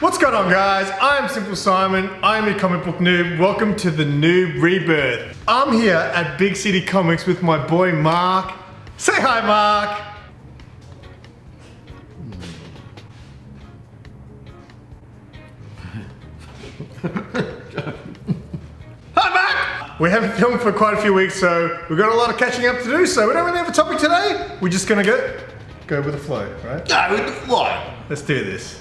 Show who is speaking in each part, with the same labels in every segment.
Speaker 1: What's going on, guys? I'm Simple Simon. I'm a comic book noob. Welcome to the NOOB Rebirth. I'm here at Big City Comics with my boy Mark. Say hi, Mark. Hi, Mark. We haven't filmed for quite a few weeks, so we've got a lot of catching up to do. So we don't really have a topic today. We're just gonna go with the flow, right?
Speaker 2: Go with the flow.
Speaker 1: Let's do this.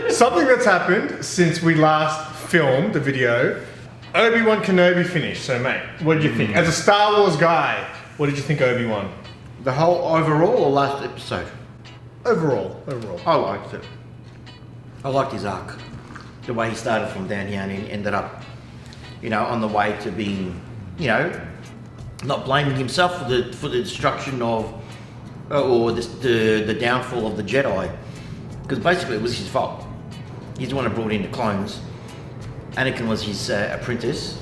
Speaker 1: Something that's happened since we last filmed the video, Obi Wan Kenobi finished. So mate, what did you think? As a Star Wars guy, what did you think of Obi Wan?
Speaker 2: The whole overall or last episode?
Speaker 1: Overall.
Speaker 2: I liked it. I liked his arc. The way he started from down here and he ended up, on the way to being, not blaming himself for the destruction of, or the downfall of the Jedi. Because basically it was his fault. He's the one that brought in the clones. Anakin was his apprentice.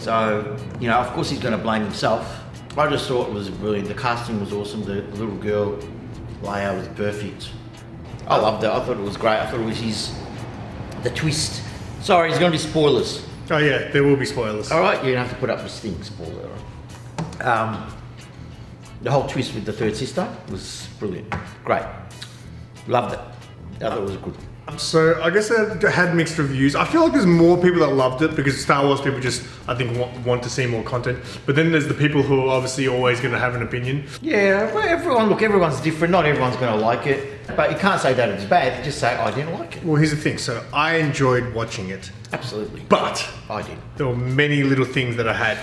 Speaker 2: So, of course he's going to blame himself. I just thought it was brilliant. The casting was awesome. The little girl, Leia, was perfect. I loved it. I thought it was great. I thought it was the twist. Sorry, it's going to be spoilers.
Speaker 1: Oh yeah, there will be spoilers.
Speaker 2: All right, you're going to have to put up this thing, spoiler. The whole twist with the third sister was brilliant. Great. Loved it. I thought it was good.
Speaker 1: So I guess it had mixed reviews. I feel like there's more people that loved it because Star Wars people just, I think, want to see more content. But then there's the people who are obviously always going to have an opinion.
Speaker 2: Yeah, well, everyone's different. Not everyone's going to like it. But you can't say that it's bad. Just say, I didn't like it.
Speaker 1: Well, here's the thing. So I enjoyed watching it.
Speaker 2: Absolutely.
Speaker 1: But
Speaker 2: I did.
Speaker 1: There were many little things that I had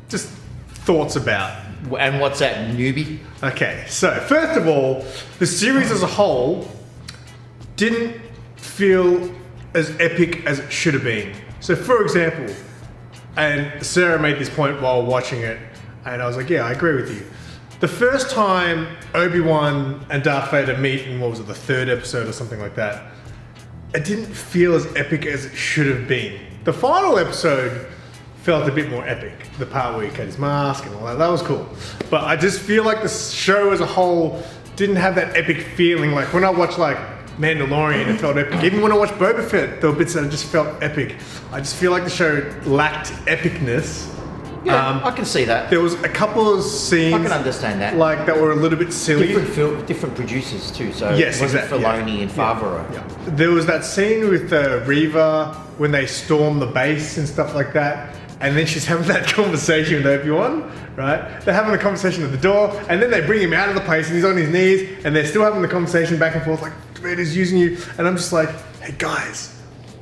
Speaker 1: just thoughts about.
Speaker 2: And what's that, newbie?
Speaker 1: Okay, so first of all, the series as a whole didn't feel as epic as it should have been. So for example, and Sarah made this point while watching it, and I was like, yeah, I agree with you. The first time Obi-Wan and Darth Vader meet in, what was it, the third episode or something like that, it didn't feel as epic as it should have been. The final episode felt a bit more epic. The part where he cut his mask and all that was cool. But I just feel like the show as a whole didn't have that epic feeling. Like when I watched like Mandalorian, it felt epic. Even when I watched Boba Fett, there were bits that just felt epic. I just feel like the show lacked epicness.
Speaker 2: Yeah, I can see that.
Speaker 1: There was a couple of scenes
Speaker 2: I can understand that.
Speaker 1: Like that were a little bit silly.
Speaker 2: Different producers too, so
Speaker 1: yes,
Speaker 2: it wasn't
Speaker 1: exactly.
Speaker 2: Filoni and Favreau.
Speaker 1: Yeah. There was that scene with Reva when they storm the base and stuff like that. And then she's having that conversation with Obi-Wan, right? They're having a conversation at the door, and then they bring him out of the place, and he's on his knees, and they're still having the conversation back and forth, like, Vader's using you. And I'm just like, hey guys,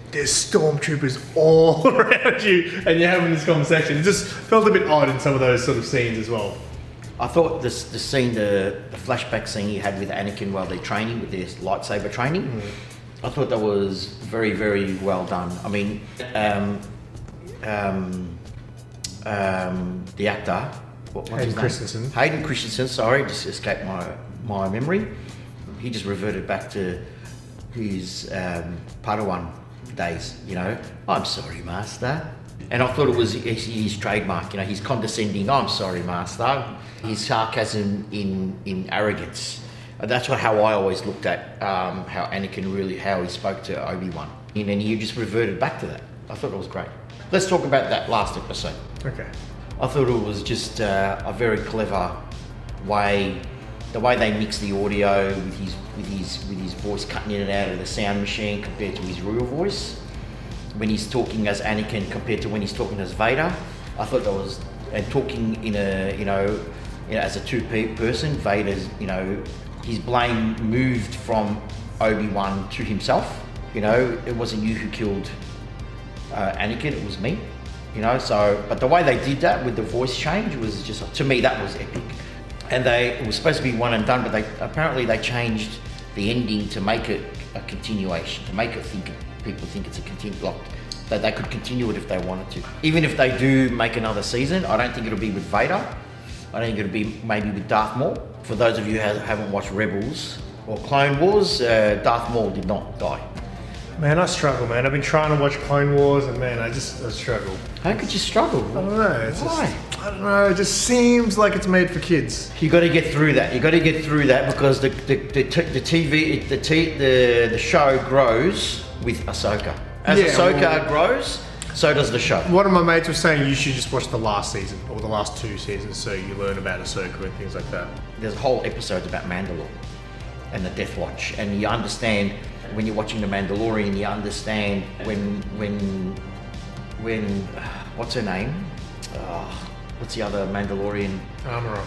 Speaker 1: there's stormtroopers all around you, and you're having this conversation. It just felt a bit odd in some of those sort of scenes as well.
Speaker 2: I thought the flashback scene he had with Anakin while they're training, with their lightsaber training, I thought that was very, very well done. I mean, the actor, what's his name? Hayden Christensen, sorry, just escaped my memory. He just reverted back to his Padawan days, I'm sorry, Master. And I thought it was his trademark, his condescending, I'm sorry, Master. His sarcasm in arrogance. That's how I always looked at how Anakin how he spoke to Obi-Wan. And then he just reverted back to that. I thought it was great. Let's talk about that last episode.
Speaker 1: Okay.
Speaker 2: I thought it was just a very clever way, the way they mix the audio with his voice cutting in and out of the sound machine compared to his real voice. When he's talking as Anakin compared to when he's talking as Vader, I thought that was, and talking in a, as a two-person, Vader's, his blame moved from Obi-Wan to himself. It wasn't you who killed Anakin, it was me, but the way they did that with the voice change was just, to me, that was epic. And it was supposed to be one and done, but apparently they changed the ending to make it a continuation, to make it people think it's that they could continue it if they wanted to. Even if they do make another season, I don't think it'll be with Vader. I think it'll be maybe with Darth Maul. For those of you who haven't watched Rebels or Clone Wars, Darth Maul did not die.
Speaker 1: Man, I struggle, man. I've been trying to watch Clone Wars, and man, I struggle.
Speaker 2: How could you struggle?
Speaker 1: I don't know. It's
Speaker 2: Why?
Speaker 1: Just, I don't know. It just seems like it's made for kids.
Speaker 2: You got to get through that. You got to get through that because the show grows with Ahsoka. As Ahsoka grows, so does the show.
Speaker 1: One of my mates was saying you should just watch the last season or the last 2 seasons, so you learn about Ahsoka and things like that.
Speaker 2: There's whole episodes about Mandalore and the Death Watch, and you understand when you're watching the Mandalorian. You understand when what's her name? What's the other Mandalorian?
Speaker 1: Armorer.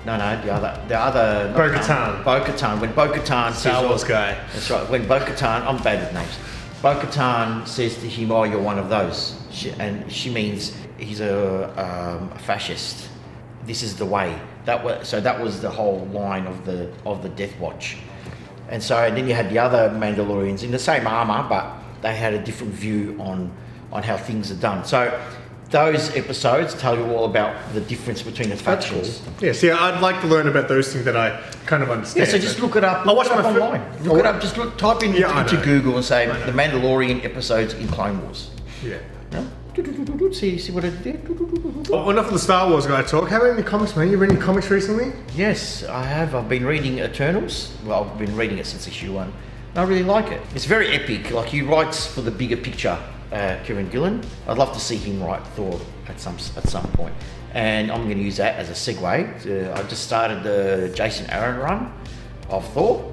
Speaker 2: No, the other.
Speaker 1: Bo-Katan.
Speaker 2: Bo-Katan. When Bo-Katan says,
Speaker 1: Star Wars guy.
Speaker 2: That's right. When Bo-Katan, I'm bad with names. Bo-Katan says to him, "Oh, you're one of those," she means he's a fascist. This is the way. That was the whole line of the Death Watch. And then you had the other Mandalorians in the same armor, but they had a different view on how things are done. So those episodes tell you all about the difference between the factions.
Speaker 1: Cool. Yeah, see, I'd like to learn about those things that I kind of understand.
Speaker 2: Yeah, so just look it up.
Speaker 1: I'll watch
Speaker 2: it up online. Look it up. Just type in into Google and say the Mandalorian episodes in Clone Wars.
Speaker 1: Yeah.
Speaker 2: No? See what it did?
Speaker 1: Well, enough of the Star Wars guy talk. How about any comics, man? You read any comics recently?
Speaker 2: Yes, I have. I've been reading Eternals. Well, I've been reading it since issue 1. And I really like it. It's very epic. Like, he writes for the bigger picture, Kieran Gillen. I'd love to see him write Thor at some point. And I'm going to use that as a segue. I just started the Jason Aaron run of Thor.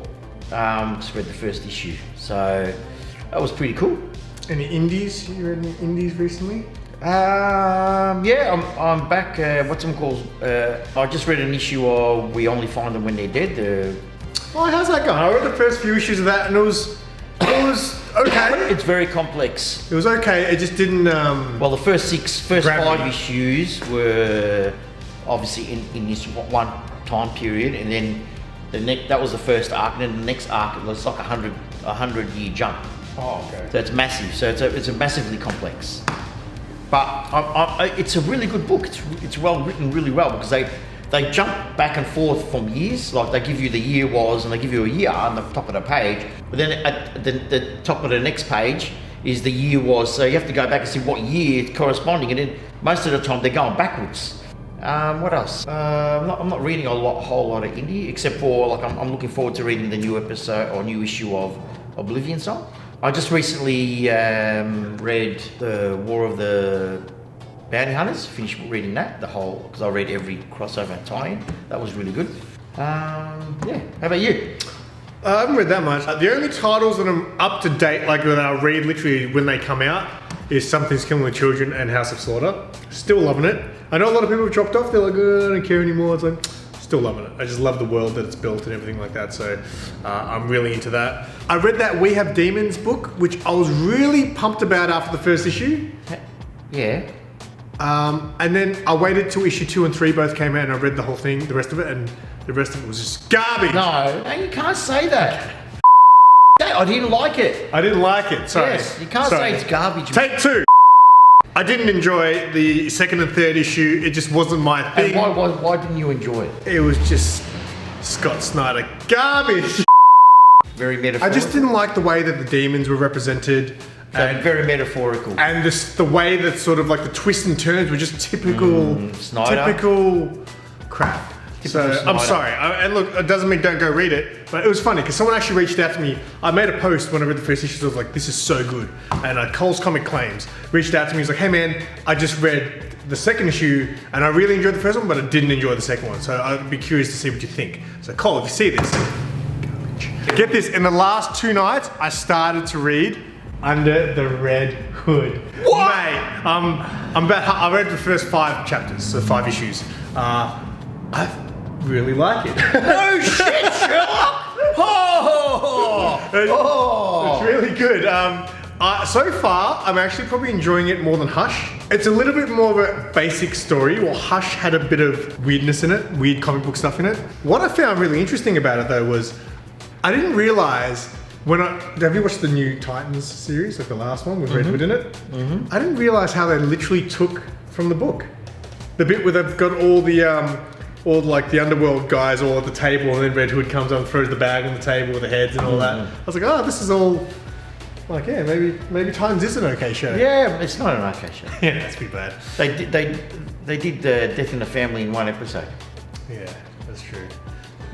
Speaker 2: Just read the first issue. So that was pretty cool.
Speaker 1: Any indies? You read any indies recently?
Speaker 2: Yeah, I'm back. What's them called? I just read an issue of We Only Find Them When They're Dead.
Speaker 1: Oh, how's that going? I read the first few issues of that, and it was okay.
Speaker 2: It's very complex.
Speaker 1: It was okay. It just didn't.
Speaker 2: Well, the first 5 issues were obviously in this one time period, and then that was the first arc, and then the next arc was like a 100-year jump.
Speaker 1: Oh, okay.
Speaker 2: So it's massive. So it's a massively complex. But it's a really good book. It's well written, really well, because they jump back and forth from years. Like, they give you the year was, and they give you a year on the top of the page. But then at the top of the next page is the year was. So you have to go back and see what year it's corresponding. And then most of the time they're going backwards. What else? I'm not reading a whole lot of indie, except for, like, I'm looking forward to reading the new episode or new issue of Oblivion Song. I just recently read the War of the Bounty Hunters. Finished reading that, because I read every crossover tie-in. That was really good. Yeah. How about you?
Speaker 1: I haven't read that much. The only titles that I'm up to date, like that I'll read literally when they come out, is Something's Killing the Children and House of Slaughter. Still loving it. I know a lot of people have dropped off. They're like, oh, I don't care anymore. It's like, still loving it. I just love the world that it's built and everything like that. So I'm really into that. I read that We Have Demons book, which I was really pumped about after the first issue.
Speaker 2: Yeah.
Speaker 1: And then I waited till issue 2 and 3 both came out, and I read the whole thing, the rest of it, and the rest of it was just garbage.
Speaker 2: No, you can't say that. I didn't like it.
Speaker 1: I didn't like it. Sorry.
Speaker 2: Yes, you can't say it's garbage.
Speaker 1: Take 2. I didn't enjoy the second and third issue. It just wasn't my thing.
Speaker 2: And why didn't you enjoy it?
Speaker 1: It was just Scott Snyder garbage.
Speaker 2: Very metaphorical.
Speaker 1: I just didn't like the way that the demons were represented.
Speaker 2: And very metaphorical.
Speaker 1: And the way that sort of like the twists and turns were just typical crap. I'm sorry. And look, it doesn't mean don't go read it, but it was funny because someone actually reached out to me. I made a post when I read the first issue. I was like, this is so good. And Cole's Comic Claims reached out to me. He's like, hey man, I just read the second issue and I really enjoyed the first one, but I didn't enjoy the second one. So I'd be curious to see what you think. So Cole, if you see this, get this. In the last 2 nights, I started to read Under the Red Hood.
Speaker 2: What?
Speaker 1: Mate, I read the first 5 chapters, so 5 issues. I really like it.
Speaker 2: No shit, Sherlock!
Speaker 1: It's really good. So far, I'm actually probably enjoying it more than Hush. It's a little bit more of a basic story, while Hush had a bit of weirdness in it, weird comic book stuff in it. What I found really interesting about it though was, I didn't realize have you watched the new Titans series, like the last one with Red Hood in it? Mm-hmm. I didn't realize how they literally took from the book. The bit where they've got all the underworld guys all at the table, and then Red Hood comes up and throws the bag on the table with the heads and all that. I was like, oh, this is all Like, yeah, maybe Titans is an okay show.
Speaker 2: Yeah, it's not an okay show.
Speaker 1: Yeah, that's pretty bad.
Speaker 2: They did Death in the Family in one episode.
Speaker 1: Yeah, that's true.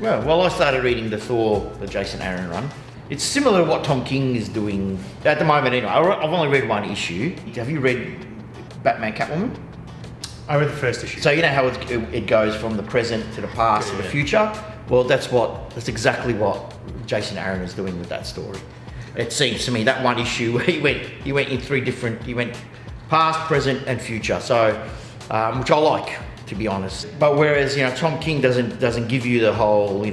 Speaker 2: Well, I started reading the Thor, the Jason Aaron run. It's similar to what Tom King is doing at the moment. Anyway, I've only read one issue. Have you read Batman Catwoman?
Speaker 1: I read the first issue.
Speaker 2: So you know how it goes from the present to the past to the future. Well, that's exactly what Jason Aaron is doing with that story. It seems to me that one issue where he went in three different. He went past, present, and future. So, which I like, to be honest. But whereas Tom King doesn't give you the whole it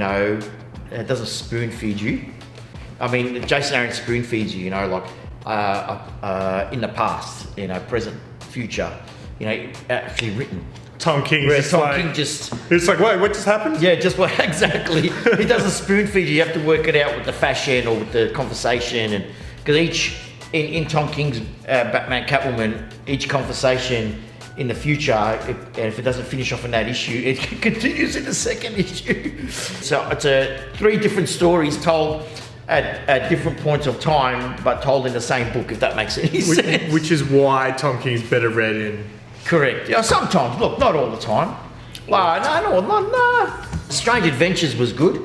Speaker 2: doesn't spoon feed you. I mean, Jason Aaron spoon feeds you. Like in the past, present, future. Actually written.
Speaker 1: Tom King
Speaker 2: It's like,
Speaker 1: wait, what just happened?
Speaker 2: Yeah, just exactly. He doesn't spoon feed you. You have to work it out with the fashion or with the conversation, and because in Tom King's Batman Catwoman, each conversation in the future, and if it doesn't finish off in that issue, it continues in the second issue. So it's 3 different stories told at different points of time, but told in the same book. If that makes any sense.
Speaker 1: Which is why Tom King's better read in.
Speaker 2: Correct. Sometimes, look, not all the time. No. Strange Adventures was good.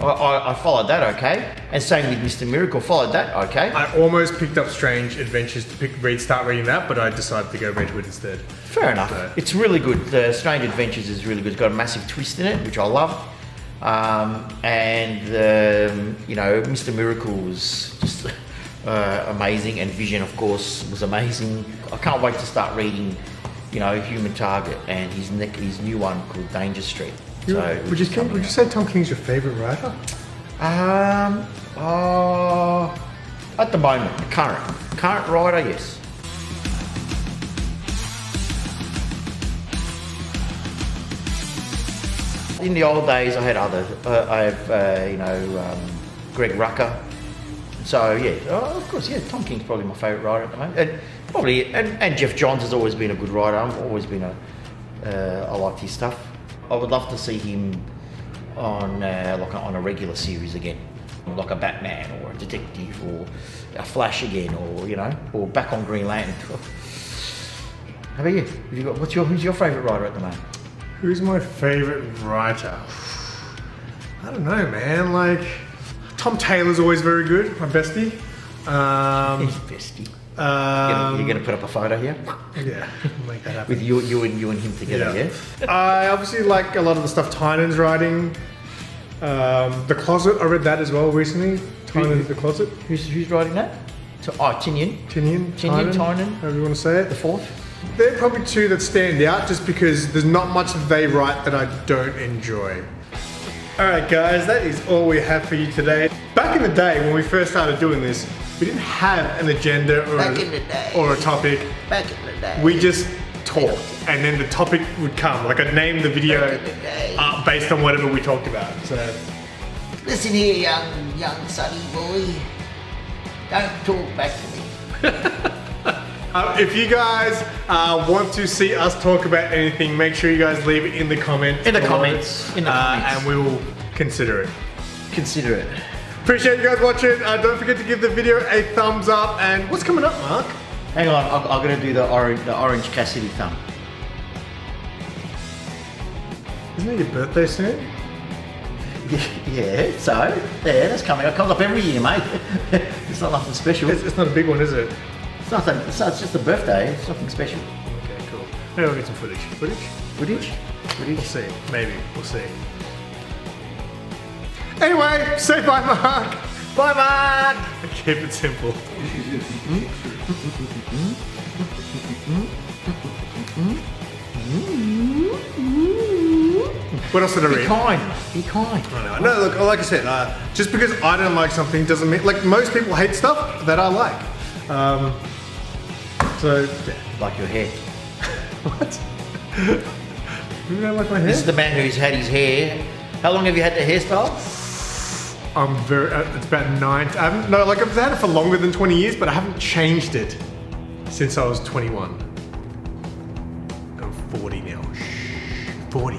Speaker 2: I followed that okay. And same with Mr. Miracle, followed that okay.
Speaker 1: I almost picked up Strange Adventures to start reading that, but I decided to go Redwood instead.
Speaker 2: Fair enough. So. It's really good. The Strange Adventures is really good. It's got a massive twist in it, which I love. Mr. Miracle was just amazing, and Vision, of course, was amazing. I can't wait to start reading Human Target and his new one called Danger Street.
Speaker 1: Would you say Tom King's your favourite writer?
Speaker 2: At the moment, the current writer, yes. In the old days, I had others. I have Greg Rucka. So yeah, of course, yeah. Tom King's probably my favourite writer at the moment, and Jeff Johns has always been a good writer. I've always been I liked his stuff. I would love to see him on a regular series again, like a Batman or a detective or a Flash again, or back on Green Lantern. How about you? Who's your favourite writer at the moment?
Speaker 1: Who's my favourite writer? I don't know, man. Tom Taylor's always very good, my bestie.
Speaker 2: He's bestie. You're gonna put up a photo here?
Speaker 1: Yeah, make that happen.
Speaker 2: With you and him together, yeah?
Speaker 1: I obviously like a lot of the stuff Tynan's writing. The Closet, I read that as well recently. Tynan's The Closet.
Speaker 2: Who's writing that? Tynion,
Speaker 1: Tynan, however you want to say it.
Speaker 2: The fourth?
Speaker 1: They're probably 2 that stand out just because there's not much they write that I don't enjoy. Alright guys, that is all we have for you today. Back in the day when we first started doing this, we didn't have an agenda or a topic.
Speaker 2: Back in the day.
Speaker 1: We just talked, and then the topic would come. I'd name the video based on whatever we talked about. So,
Speaker 2: listen here, young sunny boy. Don't talk back to me.
Speaker 1: if you guys want to see us talk about anything, make sure you guys leave it in the comments. And we will consider it. Appreciate you guys watching. Don't forget to give the video a thumbs up. And what's coming up, Mark?
Speaker 2: Hang on, I'm going to do the Orange Cassidy thumb.
Speaker 1: Isn't it your birthday soon?
Speaker 2: Yeah, so, yeah, that's coming. It comes up every year, mate. It's not nothing special.
Speaker 1: It's not a big one, is it?
Speaker 2: It's nothing. It's just a birthday. It's nothing special.
Speaker 1: Okay, cool. Maybe we'll get some footage. Footage? We'll see. Maybe. We'll see. Anyway, say bye, Mark.
Speaker 2: Bye, Mark.
Speaker 1: Keep it simple. What else did I read?
Speaker 2: Be kind.
Speaker 1: I know. No, look, like I said, just because I don't like something doesn't mean, most people hate stuff that I like. So, yeah.
Speaker 2: Like your hair.
Speaker 1: What? You don't like my hair?
Speaker 2: This is the man who's had his hair. How long have you had the hairstyle?
Speaker 1: I'm it's about 9. I've had it for longer than 20 years, but I haven't changed it since I was 21. I'm 40 now. 40.